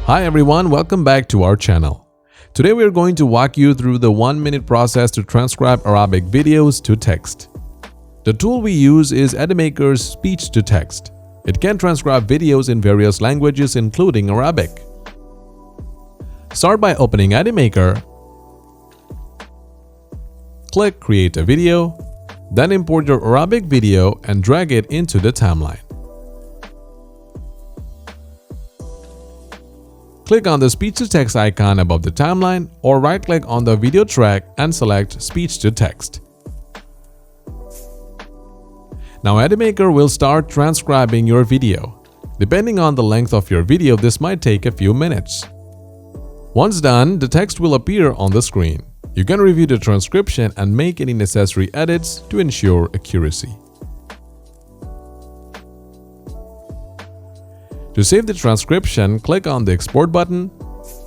Hi everyone, welcome back to our channel. Today we are going to walk you through the 1-minute process to transcribe Arabic videos to text. The tool we use is Edimakor Speech to text. It can transcribe videos in various languages including Arabic. Start by opening Edimakor. Click Create a video, then import your Arabic video and drag it into the timeline. Click on the speech-to-text icon above the timeline or right-click on the video track and select Speech-to-Text. Now Edimakor will start transcribing your video. Depending on the length of your video, this might take a few minutes. Once done, the text will appear on the screen. You can review the transcription and make any necessary edits to ensure accuracy. To save the transcription, click on the Export button,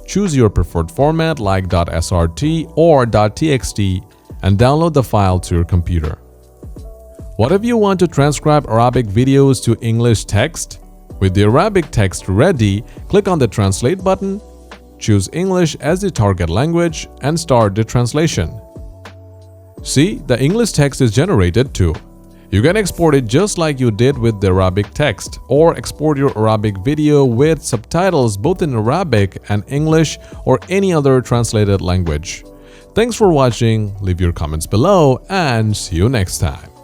choose your preferred format like .srt or .txt and download the file to your computer. What if you want to transcribe Arabic videos to English text? With the Arabic text ready, click on the Translate button, choose English as the target language and start the translation. See, the English text is generated too. You can export it just like you did with the Arabic text, or export your Arabic video with subtitles both in Arabic and English or any other translated language. Thanks for watching, leave your comments below and see you next time.